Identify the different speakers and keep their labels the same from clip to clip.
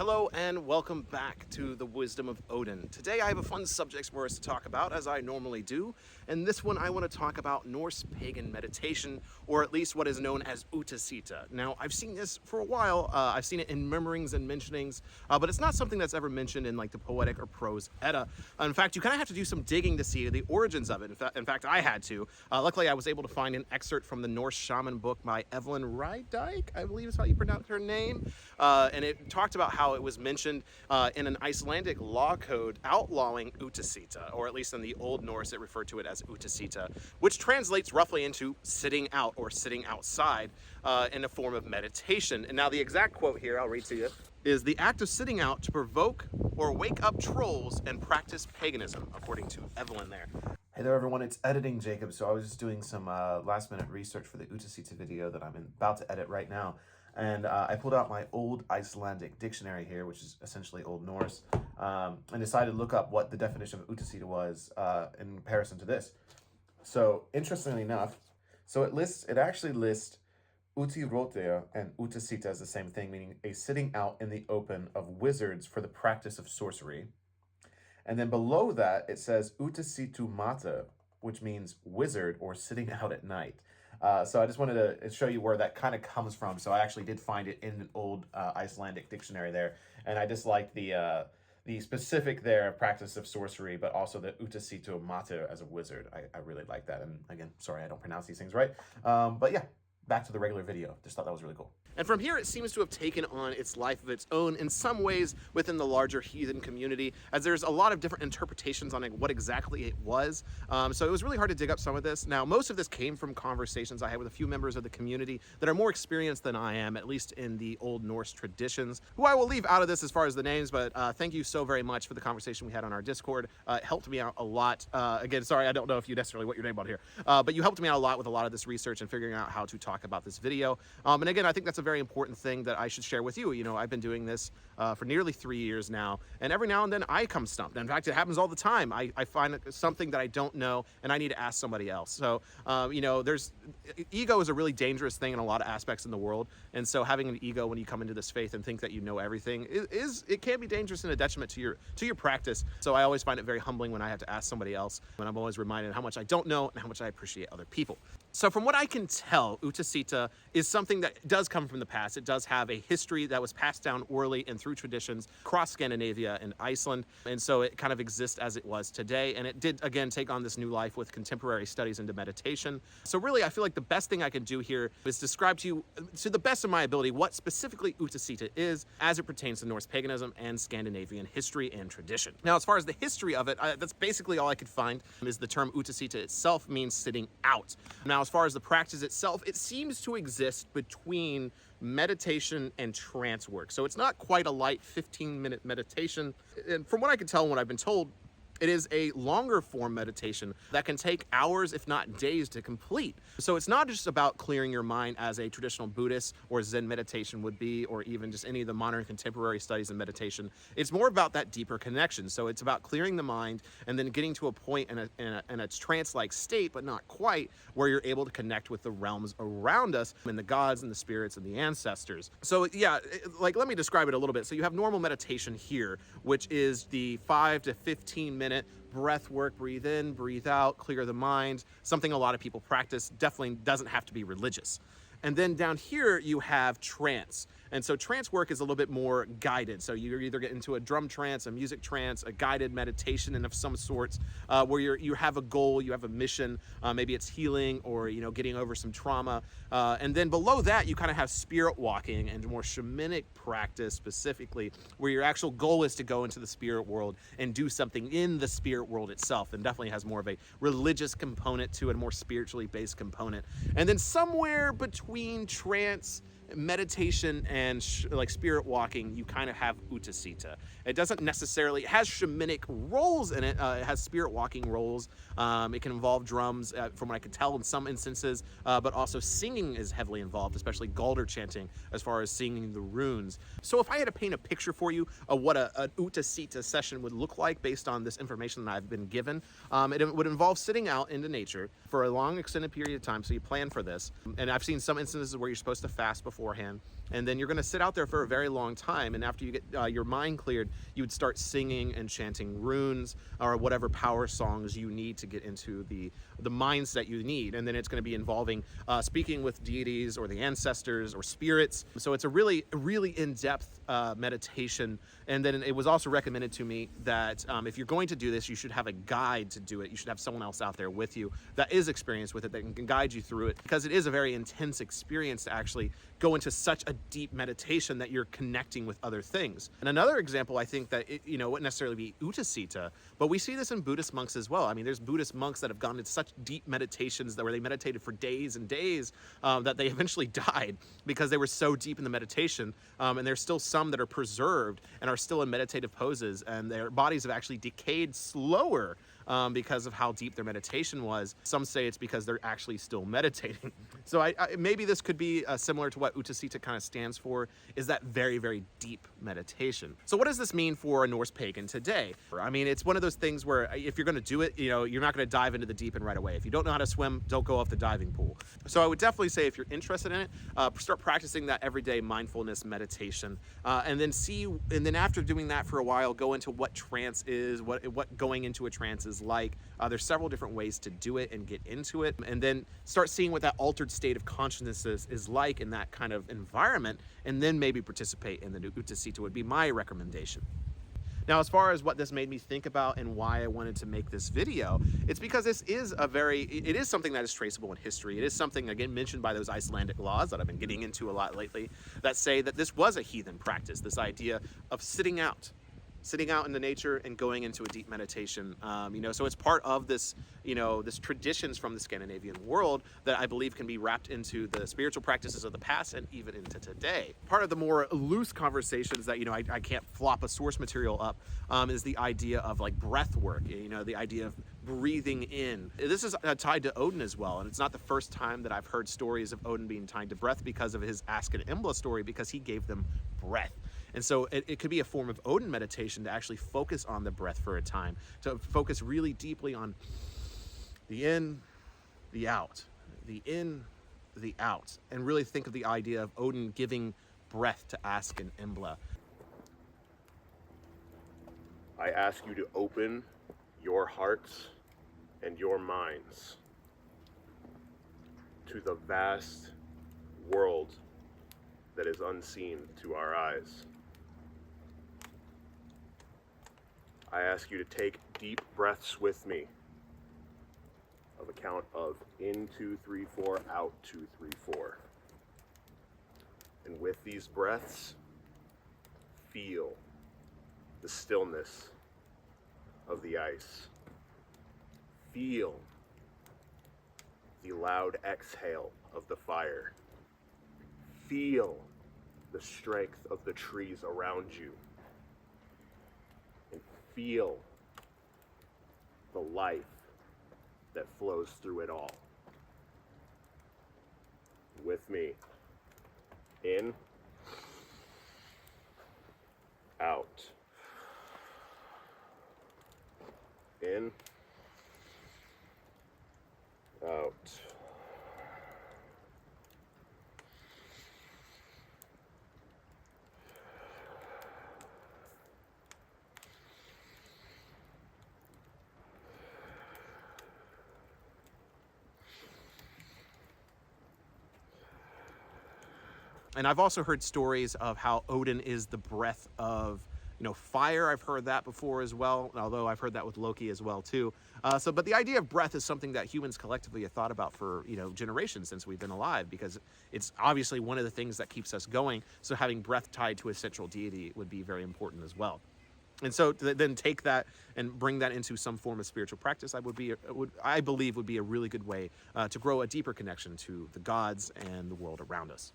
Speaker 1: Hello and welcome back to the Wisdom of Odin. Today I have a fun subject for us to talk about, as I normally do. And this one I want to talk about Norse Pagan meditation, or at least what is known as Utiseta. Now, I've seen this for a while. I've seen it in murmurings and mentionings, but it's not something that's ever mentioned in like the poetic or prose Edda. In fact, you kind of have to do some digging to see the origins of it. In fact, I had to. Luckily, I was able to find an excerpt from the Norse Shaman book by Evelyn Rydijk, I believe is how you pronounce her name. And it talked about how it was mentioned in an Icelandic law code outlawing Utiseta, or at least in the Old Norse it referred to it as Utiseta, which translates roughly into sitting out or sitting outside in a form of meditation. And now the exact quote here, I'll read to you, is the act of sitting out to provoke or wake up trolls and practice paganism, according to Evelyn there.
Speaker 2: Hey there everyone, it's Editing Jacob. So I was just doing some last minute research for the Uttacita video that I'm about to edit right now. And I pulled out my old Icelandic dictionary here, which is essentially Old Norse, and decided to look up what the definition of Uttacita was in comparison to this. So interestingly enough, it actually lists Utirotea and Uttacita as the same thing, meaning a sitting out in the open of wizards for the practice of sorcery. And then below that, it says Uttasitu mata, which means wizard or sitting out at night. So I just wanted to show you where that kind of comes from. So I actually did find it in an old Icelandic dictionary there. And I just like the specific there practice of sorcery, but also the Uttasitu mata as a wizard. I really like that. And again, sorry, I don't pronounce these things right. But yeah, back to the regular video. Just thought that was really cool.
Speaker 1: And from here, it seems to have taken on its life of its own in some ways within the larger heathen community, as there's a lot of different interpretations on what exactly it was. So it was really hard to dig up some of this. Now, most of this came from conversations I had with a few members of the community that are more experienced than I am, at least in the Old Norse traditions, who I will leave out of this as far as the names, but thank you so very much for the conversation we had on our Discord. It helped me out a lot. Again, sorry, I don't know if you necessarily want your name out here, but you helped me out a lot with a lot of this research and figuring out how to talk about this video. And again, I think that's a very important thing that I should share with you. You know, I've been doing this for nearly 3 years now, and every now and then I come stumped. In fact, it happens all the time. I find something that I don't know, and I need to ask somebody else. So, you know, ego is a really dangerous thing in a lot of aspects in the world, and so having an ego when you come into this faith and think that you know everything it can be dangerous and a detriment to your practice. So I always find it very humbling when I have to ask somebody else, and I'm always reminded how much I don't know and how much I appreciate other people. So from what I can tell, Utiseta is something that does come from the past. It does have a history that was passed down orally and through traditions across Scandinavia and Iceland. And so it kind of exists as it was today. And it did, again, take on this new life with contemporary studies into meditation. So really, I feel like the best thing I can do here is describe to you, to the best of my ability, what specifically Utiseta is as it pertains to Norse paganism and Scandinavian history and tradition. Now, as far as the history of it, that's basically all I could find is the term Utiseta itself means sitting out. Now, as far as the practice itself, it seems to exist between meditation and trance work. So it's not quite a light 15-minute meditation. And from what I can tell and what I've been told, it is a longer form meditation that can take hours, if not days, to complete. So it's not just about clearing your mind as a traditional Buddhist or Zen meditation would be, or even just any of the modern contemporary studies in meditation. It's more about that deeper connection. So it's about clearing the mind and then getting to a point in a trance-like state, but not quite, where you're able to connect with the realms around us and the gods and the spirits and the ancestors. So yeah, let me describe it a little bit. So you have normal meditation here, which is the 5 to 15 minute breath work, breathe in, breathe out, clear the mind, something a lot of people practice. Definitely doesn't have to be religious. And then down here you have trance. And so trance work is a little bit more guided. So you either get into a drum trance, a music trance, a guided meditation and of some sorts, where you have a goal, you have a mission, maybe it's healing or, you know, getting over some trauma. And then below that, you kind of have spirit walking and more shamanic practice specifically, where your actual goal is to go into the spirit world and do something in the spirit world itself, and definitely has more of a religious component to it, a more spiritually based component. And then somewhere between trance, meditation, and like spirit walking, you kind of have Utiseta. It doesn't necessarily, it has shamanic roles in it. It has spirit walking roles. It can involve drums, from what I could tell in some instances, but also singing is heavily involved, especially Galder chanting as far as singing the runes. So if I had to paint a picture for you of what an Utiseta session would look like based on this information that I've been given, it would involve sitting out into nature for a long extended period of time. So you plan for this. And I've seen some instances where you're supposed to fast before beforehand. And then you're going to sit out there for a very long time. And after you get your mind cleared, you would start singing and chanting runes or whatever power songs you need to get into the mindset you need. And then it's going to be involving speaking with deities or the ancestors or spirits. So it's a really in-depth meditation. And then it was also recommended to me that if you're going to do this, you should have a guide to do it. You should have someone else out there with you that is experienced with it, that can guide you through it, because it is a very intense experience to actually go into such a deep meditation that you're connecting with other things. And another example, I think that it, wouldn't necessarily be Uttacita, but we see this in Buddhist monks as well. I mean, there's Buddhist monks that have gone into such deep meditations where they meditated for days and days that they eventually died because they were so deep in the meditation. And there's still some that are preserved and are still in meditative poses, and their bodies have actually decayed slower because of how deep their meditation was. Some say it's because they're actually still meditating. So maybe this could be similar to what Utiseta kind of stands for, is that very deep meditation. So what does this mean for a Norse pagan today? I mean, it's one of those things where if you're going to do it, you're not going to dive into the deep end right away. If you don't know how to swim, don't go off the diving pool. So I would definitely say, if you're interested in it, start practicing that everyday mindfulness meditation, and then after doing that for a while, go into what trance is, what going into a trance is like. There's several different ways to do it and get into it, and then start seeing what that altered state of consciousness is like in that kind of environment, and then maybe participate in the Utiseta would be my recommendation. Now, as far as what this made me think about and why I wanted to make this video, it's because this is it is something that is traceable in history. It is something, again, mentioned by those Icelandic laws that I've been getting into a lot lately, that say that this was a heathen practice, this idea of sitting out in the nature and going into a deep meditation. So it's part of this, this traditions from the Scandinavian world that I believe can be wrapped into the spiritual practices of the past and even into today. Part of the more loose conversations that, I can't flop a source material up, is the idea of like breath work, the idea of breathing in. This is tied to Odin as well, and it's not the first time that I've heard stories of Odin being tied to breath because of his Ask and Embla story, because he gave them breath. And so it could be a form of Odin meditation to actually focus on the breath for a time, to focus really deeply on the in, the out, the in, the out, and really think of the idea of Odin giving breath to Ask and Embla.
Speaker 3: I ask you to open your hearts and your minds to the vast world that is unseen to our eyes. I ask you to take deep breaths with me of a count of in 2, 3, 4, out 2, 3, 4. And with these breaths, feel the stillness of the ice. Feel the loud exhale of the fire. Feel the strength of the trees around you. And feel the life that flows through it all. With me. In. Out. In. Out.
Speaker 1: And I've also heard stories of how Odin is the breath of, fire. I've heard that before as well, although I've heard that with Loki as well too. But the idea of breath is something that humans collectively have thought about for, generations since we've been alive, because it's obviously one of the things that keeps us going. So having breath tied to a central deity would be very important as well. And so to then take that and bring that into some form of spiritual practice, I believe would be a really good way to grow a deeper connection to the gods and the world around us.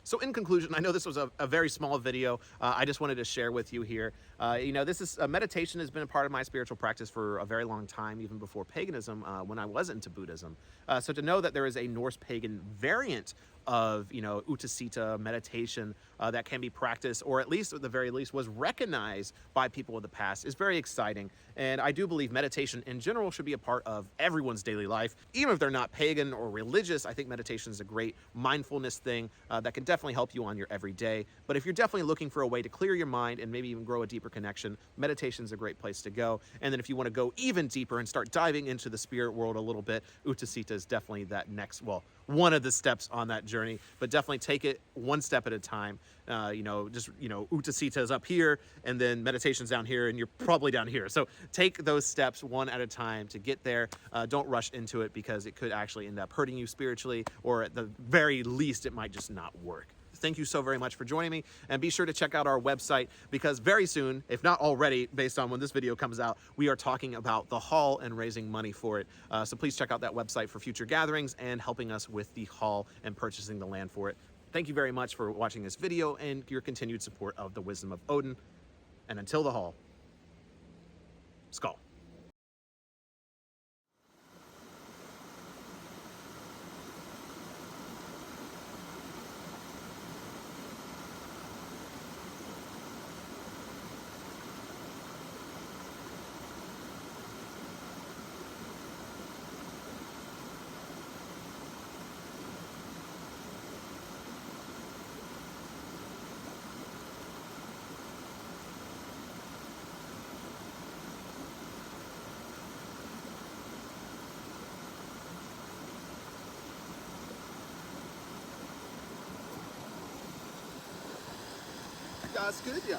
Speaker 1: So in conclusion, I know this was a very small video. I just wanted to share with you here. Meditation has been a part of my spiritual practice for a very long time, even before paganism, when I was into Buddhism. So to know that there is a Norse pagan variant of, you know, Utiseta meditation that can be practiced, or at least at the very least was recognized by people of the past, is very exciting. And I do believe meditation in general should be a part of everyone's daily life. Even if they're not pagan or religious, I think meditation is a great mindfulness thing that can definitely help you on your everyday. But if you're definitely looking for a way to clear your mind and maybe even grow a deeper connection, meditation is a great place to go. And then if you want to go even deeper and start diving into the spirit world a little bit, Uttacita is definitely that next, well, one of the steps on that journey, but definitely take it one step at a time. You know, just, you know, Uttacita is up here and then meditation's down here and you're probably down here. So take those steps one at a time to get there. Don't rush into it because it could actually end up hurting you spiritually, or at the very least, it might just not work. Thank you so very much for joining me, and be sure to check out our website, because very soon, if not already, based on when this video comes out, we are talking about the hall and raising money for it. So please check out that website for future gatherings and helping us with the hall and purchasing the land for it. Thank you very much for watching this video and your continued support of the Wisdom of Odin. And until the hall, Skull. Das good, ja.